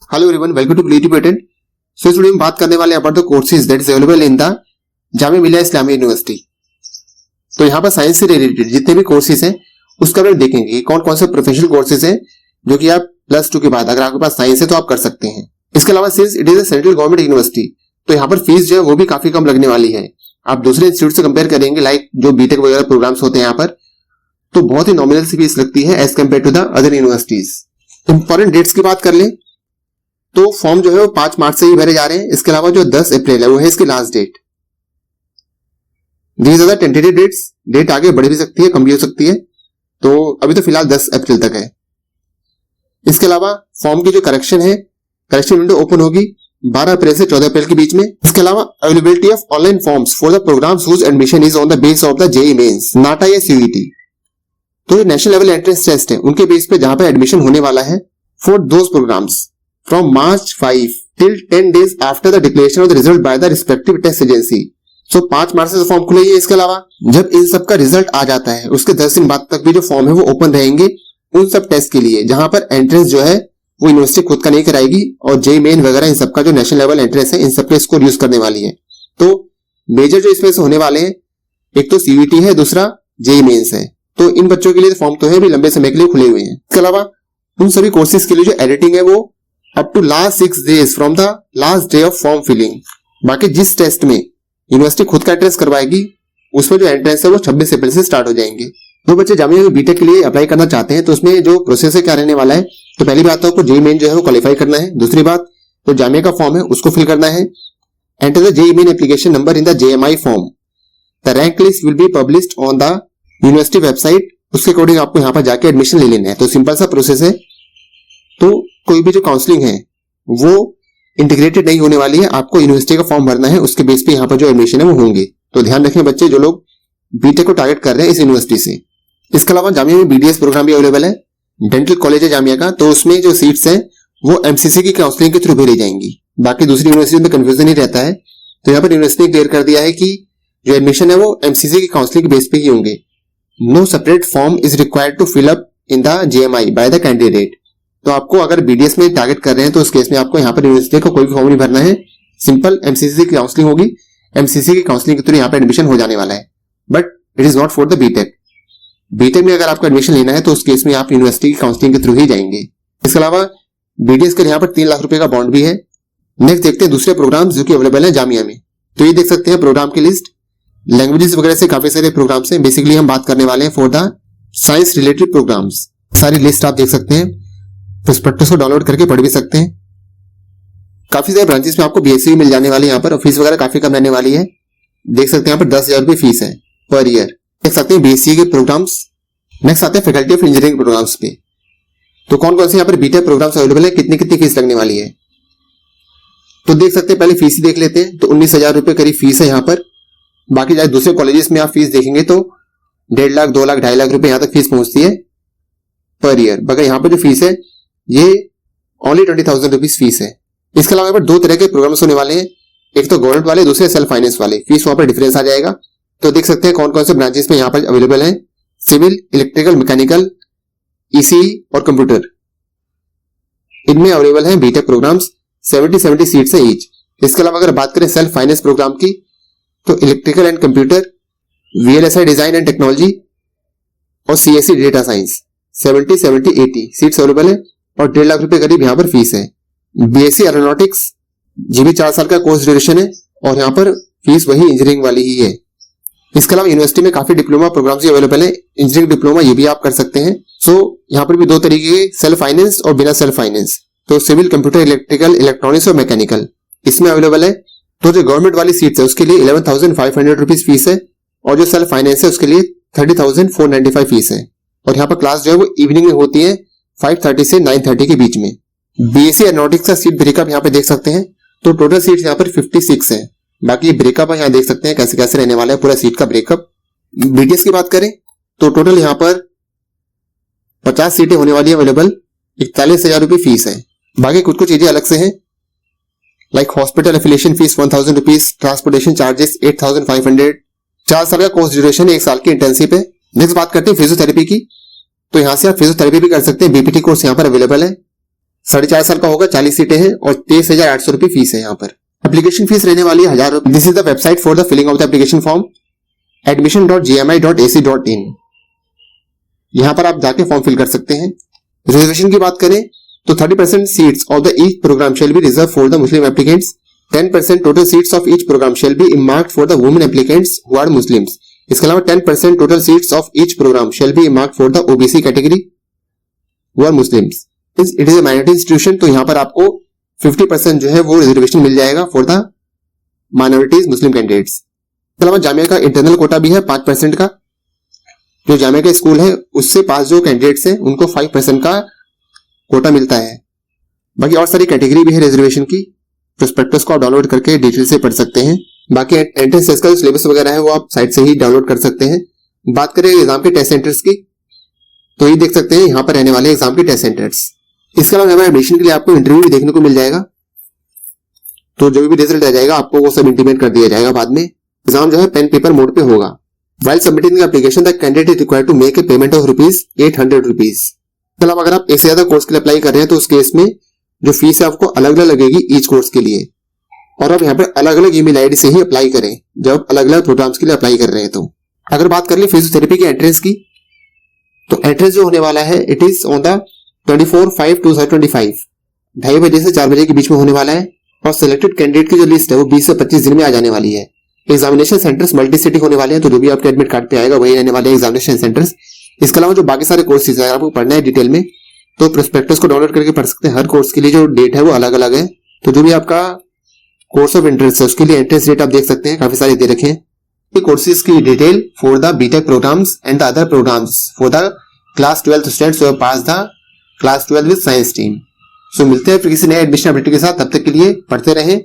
Hello everyone, welcome to creative patent. So इस video में बात करने वाले हैं about the courses that is available in the Jamia Millia Islamia university. तो यहाँ पर साइंस से रिलेटेड जितने भी कोर्सेज हैं उसका हम देखेंगे कि कौन कौन से प्रोफेशनल कोर्सेज हैं जो कि आप +2 के बाद अगर आपके पास साइंस है तो आप कर सकते हैं। इसके अलावा since it is a central government university तो यहाँ पर फीस जो है वो भी काफी कम लगने वाली है। आप दूसरे इंस्टीट्यूट से कंपेयर करेंगे लाइक जो बीटेक वगैरह प्रोग्राम्स होते हैं यहाँ पर, तो बहुत ही नॉमिनल सी फीस लगती है as compared to the other universities. Important dates की बात कर लें तो फॉर्म जो है वो 5 मार्च से ही भरे जा रहे हैं। इसके अलावा जो 10 अप्रैल है वो है इसकी last date. These are the tentative dates. Date आगे बढ़ भी सकती है, कम भी हो सकती है, तो अभी तो फिलहाल 10 अप्रैल तक है। इसके अलावा फॉर्म की जो करेक्शन है, करेक्शन विंडो ओपन होगी 12 अप्रैल से 14 अप्रैल के बीच में। इसके अलावा availability of online forms for the programs whose admission is on the base of the JEE mains, NATA या सीईटी। तो नेशनल लेवल एंट्रेंस टेस्ट है उनके बेस पे जहां पे एडमिशन होने वाला है for those programs from March 5 till 10 days after the declaration of the result by the respective test agency. So 5 मार्च से फॉर्म खुलेगी। इसके अलावा जब इन सब का रिजल्ट आ जाता है उसके 10 दिन बाद तक भी जो फॉर्म है वो ओपन रहेंगे उन सब टेस्ट के लिए जहां पर एंट्रेंस जो है वो यूनिवर्सिटी खुद का नहीं कराएगी और जेईई मेन वगैरह इन सब का जो नेशनल लेवल एंट्रेंस है इन सब पे स्कोर यूज करने वाली है। तो मेजर जो इसमें से होने वाले हैं एक तो सीईटी है, दूसरा जेईई मेंस है। तो इन बच्चों के लिए फॉर्म तो है भी लंबे समय के लिए खुले हुए हैं। इसके अलावा उन सभी कोर्सेज के लिए जो एडिटिंग है वो up to last 6 days from the last day of form filling. बाकी जिस टेस्ट में यूनिवर्सिटी खुद का एंट्रेंस करवाएगी उसमें जो एंट्रेंस है वो 26 अप्रैल से स्टार्ट हो जाएंगे। जो बच्चे जामिया में बीटेक के लिए अप्लाई करना चाहते हैं तो उसमें जो प्रोसेस है क्या रहने वाला है, तो पहली बात तो आपको जेईई मेन जो है वो क्वालिफाई करना है। दूसरी बात तो जामिया का फॉर्म है उसको फिल करना है। Enter the JEE main application number in the JMI form. The rank list will be published on the university website. उसके अकॉर्डिंग आपको यहाँ पर जाके एडमिशन ले लेना है। तो सिंपल सा प्रोसेस है। तो कोई भी जो काउंसलिंग है वो इंटीग्रेटेड नहीं होने वाली है, आपको यूनिवर्सिटी का फॉर्म भरना है, उसके बेस पे यहाँ पर जो एडमिशन है वो होंगे। तो ध्यान रखें बच्चे जो लोग बीटेक को टारगेट कर रहे हैं इस यूनिवर्सिटी से। इसके अलावा जामिया में बीडीएस प्रोग्राम भी अवेलेबल है। डेंटल कॉलेज है जामिया का, तो उसमें जो सीट्स हैं वो एमसीसी की काउंसलिंग के थ्रू भेजी जाएंगी। बाकी दूसरी यूनिवर्सिटी में कंफ्यूजन ही रहता है, तो यहाँ पर यूनिवर्सिटी ने क्लियर कर दिया है कि जो एडमिशन है वो एमसीसी की काउंसलिंग के बेस पे ही होंगे। No separate form is required to fill up in the JMI by the candidate. तो आपको अगर बीडीएस में टारगेट कर रहे हैं तो उस केस में आपको यहाँ पर यूनिवर्सिटी को कोई भी फॉर्म नहीं भरना है। सिंपल एमसीसी की काउंसलिंग होगी, एमसीसी की काउंसलिंग के थ्रू यहाँ पर एडमिशन हो जाने वाला है। But it is not for the BTech. BTech में अगर आपको एडमिशन लेना है तो उस केस में आप यूनिवर्सिटी की काउंसलिंग के थ्रू ही जाएंगे। इसके अलावा बीडीएस के यहाँ पर 3 लाख रुपए का बॉन्ड भी है। नेक्स्ट देखते हैं दूसरे प्रोग्राम जो कि अवेलेबल है जामिया में। तो ये देख सकते हैं प्रोग्राम की लिस्ट। लैंग्वेजेस वगैरह से काफी सारे प्रोग्राम्स हैं। बेसिकली हम बात करने वाले हैं for the science related programs. सारी लिस्ट आप देख सकते हैं, प्रोस्पेक्टस को डाउनलोड करके पढ़ भी सकते हैं। काफी सारे ब्रांचेस में आपको बीएससी मिल जाने वाली है यहाँ पर, और फीस वगैरह काफी कम रहने वाली है। देख सकते हैं यहाँ पर 10,000 रुपए फीस है पर ईयर। देख सकते हैं बीएससी के प्रोग्राम्स। नेक्स्ट आते हैं फैकल्टी ऑफ इंजीनियरिंग प्रोग्राम्स पे। तो कौन कौन से यहाँ पर बीटेक प्रोग्राम्स अवेलेबल है, कितनी कितनी फीस लगने वाली है, तो देख सकते हैं। पहले फीस ही देख लेते हैं। तो 19,000 रुपए करीब फीस है यहाँ पर। बाकी चाहे दूसरे कॉलेजेस में आप फीस देखेंगे तो 1.5 लाख, 2 लाख, 2.5 लाख रुपए यहाँ तक फीस पहुंचती है पर ईयर। मगर यहाँ पर जो फीस है ये ओनली 20,000 रुपीज फीस है। इसके अलावा यहाँ पर 2 तरह के प्रोग्राम्स होने वाले हैं, एक तो गवर्नमेंट वाले, दूसरे सेल्फ फाइनेंस वाले। फीस वहां पर डिफरेंस आ जाएगा। तो देख सकते हैं कौन कौन से ब्रांचेस में यहाँ पर अवेलेबल है। सिविल, इलेक्ट्रिकल, मैकेनिकल, ईसीई और कंप्यूटर, इनमें अवेलेबल है बीटेक प्रोग्राम्स। 70 सीट्स है ईच। इसके अलावा अगर बात करें सेल्फ फाइनेंस प्रोग्राम की तो electrical and computer, VLSI design and technology और CSC data science 70 seats available है और 1.5 लाख रुपए करीब यहाँ पर फीस है। बीएससी एरोनॉटिक्स, ये भी 4 साल का कोर्स ड्यूरेशन है और यहाँ पर फीस वही इंजीनियरिंग वाली ही है। इसके अलावा यूनिवर्सिटी में काफी डिप्लोमा प्रोग्राम्स भी अवेलेबल है। इंजीनियरिंग डिप्लोमा ये भी आप कर सकते हैं। सो यहाँ पर भी 2 तरीके के, सेल्फ फाइनेंस और बिना सेल्फ फाइनेंस। तो सिविल, कंप्यूटर, इलेक्ट्रिकल, इलेक्ट्रॉनिक्स और मैकेनिकल इसमें अवेलेबल है। तो जो गवर्नमेंट वाली सीट्स है उसके लिए 11,500 रुपीज फीस है और जो सेल्फ फाइनेंस है उसके लिए 30,495 फीस है। और यहाँ पर क्लास जो है वो इवनिंग में होती है 5:30 से 9:30 के बीच में। बीएससी एरोनॉटिक्स का सीट ब्रेकअप यहाँ पे देख सकते हैं। तो टोटल सीट्स यहाँ पर 56 है। बाकी ब्रेकअप यहाँ देख सकते हैं कैसे कैसे रहने वाला है पूरा सीट का ब्रेकअप। बीटीएस की बात करें तो टोटल यहाँ पर 50 सीटें होने वाली है अवेलेबल। 41,000 रुपए फीस है। बाकी कुछ कुछ चीजें अलग से हैं, like hospital affiliation fees 1,000 rupees, transportation charges 8,500, 4 साल का कोर्स ड्यूरेशन, 1 साल की इंटर्नशिप है। नेक्स्ट बात करते हैं फिजियोथेरेपी की। तो यहाँ से आप फिजियोथेरेपी भी कर सकते हैं। बीपीटी कोर्स यहाँ पर अवेलेबल है। 4.5 साल का होगा, 40 सीटें हैं और 23,800 रुपये फीस है। यहाँ पर एप्लीकेशन फीस रहने वाली है 1000 रुपये। This is the website for the filling of the application form, admission.gmi.ac.in। यहाँ पर आप जाके फॉर्म फिल कर सकते हैं। रिजर्वेशन की बात करें तो 30% seats of the each program shall be reserved for the Muslim applicants, 10% total seats of each program shall be earmarked for the women applicants who are Muslims. इसके अलावा 10% total seats of each program shall be earmarked for the OBC category who are Muslims. It is a minority institution, तो यहाँ पर आपको 50% जो है वो reservation मिल जाएगा for the minorities Muslim candidates. इसके अलावा जामिया का इंटरनल कोटा भी है 5% का। जो जामिया का स्कूल है उससे पास जो कैंडिडेट्स हैं उनको 5% का कोटा मिलता है। बाकी और सारी कैटेगरी भी है रिजर्वेशन की। प्रोस्पेक्टस को आप डाउनलोड करके डिटेल से पढ़ सकते हैं। बाकी एंट्रेंस टेस्ट का जो सिलेबस वगैरह है वो आप साइट से ही डाउनलोड कर सकते हैं। बात करें एग्जाम के टेस्ट सेंटर्स की तो ये देख सकते हैं यहाँ पर रहने वाले एग्जाम के टेस्ट सेंटर्स। इसके अलावा हमारे एडमिशन के लिए आपको इंटरव्यू भी देखने को मिल जाएगा, तो जो भी रिजल्ट आ जाएगा आपको वो सब इंटीमेट कर दिया जाएगा बाद में। एग्जाम जो है पेन पेपर मोड पे होगा। While submitting the application, the candidate is required to make a payment of ₹800। इसके अलावा अगर आप एक से ज्यादा कोर्स के लिए अप्लाई कर रहे हैं तो उस केस में जो फीस है आपको अलग अलग लगेगी ईच कोर्स के लिए, और आप यहाँ पर अलग अलग ईमेल आईडी से ही अप्लाई करें जब अलग अलग प्रोग्राम्स के लिए अप्लाई कर रहे हैं। तो अगर बात कर ले फिजियोथेरेपी की एंट्रेंस की तो एंट्रेंस जो होने वाला है इट इज ऑन द 24/5/2025, 2:30 बजे से 4 बजे के बीच में होने वाला है। और सिलेक्टेड कैंडिडेट की जो लिस्ट है वो 20 से 25 दिन में आ जाने वाली है। एग्जामिनेशन सेंटर्स मल्टी सिटी होने वाले हैं, तो जो भी आपके एडमिट कार्ड पे आएगा वही रहने वाले एग्जामिनेशन सेंटर्स। इसके अलावा जो बाकी सारे कोर्सेज है आपको पढ़ना है डिटेल में तो प्रोस्पेक्टस को डाउनलोड करके पढ़ सकते हैं। हर कोर्स के लिए जो डेट है वो अलग अलग है, तो जो भी आपका कोर्स ऑफ इंटरेस्ट है उसके लिए एंट्रेंस डेट आप देख सकते हैं, काफी सारे दे रखे हैं। कोर्सेज की detail for the BTech programs and the other programs for the class 12 students who have pass the class 12 with science team. So मिलते हैं फिर किसी नए एडमिशन अपडेट के साथ, तब तक के लिए पढ़ते रहें,